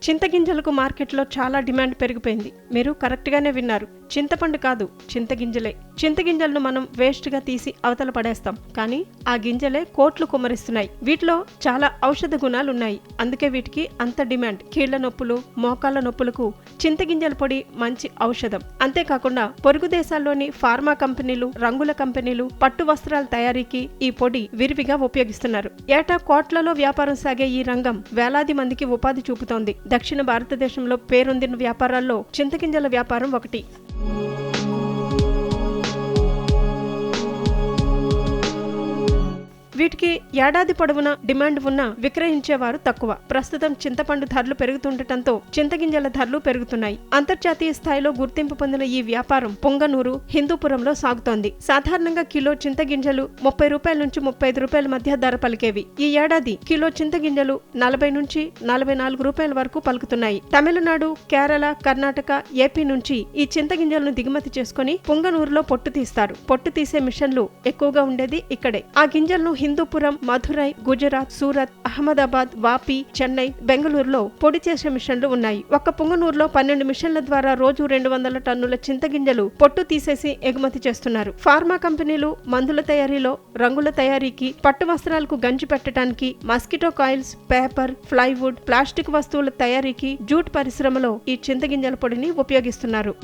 చింతగింజలకు మార్కెట్లో చాలా డిమాండ్ పెరిగిపోయింది. మీరు కరెక్ట్గానే విన్నారు. చింతపండు కాదు, చింతగింజలే. చింతగింజలను మనం వేస్ట్గా తీసి అవతల పడేస్తాం, కానీ ఆ గింజలే కోట్లు కుమ్మరిస్తున్నాయి. వీటిలో చాలా ఔషధ గుణాలున్నాయి. అందుకే వీటికి అంత డిమాండ్. కీళ్ల నొప్పులు, మోకాళ్ల నొప్పులకు చింతగింజల పొడి మంచి ఔషధం. అంతేకాకుండా పొరుగు దేశాల్లోని ఫార్మా కంపెనీలు, రంగుల కంపెనీలు పట్టు వస్త్రాల తయారీకి ఈ పొడి విరివిగా ఉపయోగిస్తున్నారు. ఏటా కోట్లలో వ్యాపారం సాగే ఈ రంగం వేలాది మందికి ఉపాధి చూపుతోంది. దక్షిణ భారతదేశంలో పేరొందిన వ్యాపారాల్లో చింతగింజల వ్యాపారం ఒకటి. వీటికి ఏడాది పొడవునా డిమాండ్ ఉన్నా విక్రయించేవారు తక్కువ. ప్రస్తుతం చింతపండు ధరలు పెరుగుతుండటంతో చింతగింజల ధరలు పెరుగుతున్నాయి. అంతర్జాతీయ స్థాయిలో గుర్తింపు పొందిన ఈ వ్యాపారం పొంగనూరు, హిందూపురంలో సాగుతోంది. సాధారణంగా కిలో చింతగింజలు 30 రూపాయల నుంచి 35 రూపాయల మధ్య ధర పలికేవి. ఈ ఏడాది కిలో చింతగింజలు 40 నుంచి 44 రూపాయల వరకు పలుకుతున్నాయి. తమిళనాడు, కేరళ, కర్ణాటక, ఏపీ నుంచి ఈ చింతగింజలను దిగుమతి చేసుకుని పొంగనూరులో పొట్టు తీస్తారు. పొట్టు తీసే మిషన్లు ఎక్కువగా ఉండేది ఇక్కడే. ఆ గింజలను హిందూపురం, మధురై, గుజరాత్, సూరత్, అహ్మదాబాద్, వాపి, చెన్నై, బెంగళూరులో పొడి చేసే మిషన్లు ఉన్నాయి. ఒక్క పొంగనూరులో 12 మిషన్ల ద్వారా రోజు 200 టన్నుల చింతగింజలు పొట్టు తీసేసి ఎగుమతి చేస్తున్నారు. ఫార్మా కంపెనీలు మందుల తయారీలో, రంగుల తయారీకి, పట్టు వస్త్రాలకు గంజి పెట్టడానికి, mosquito coils, paper, plywood, plastic వస్తువుల తయారీకి, జూట్ పరిశ్రమలో ఈ చింతగింజల పొడిని ఉపయోగిస్తున్నారు.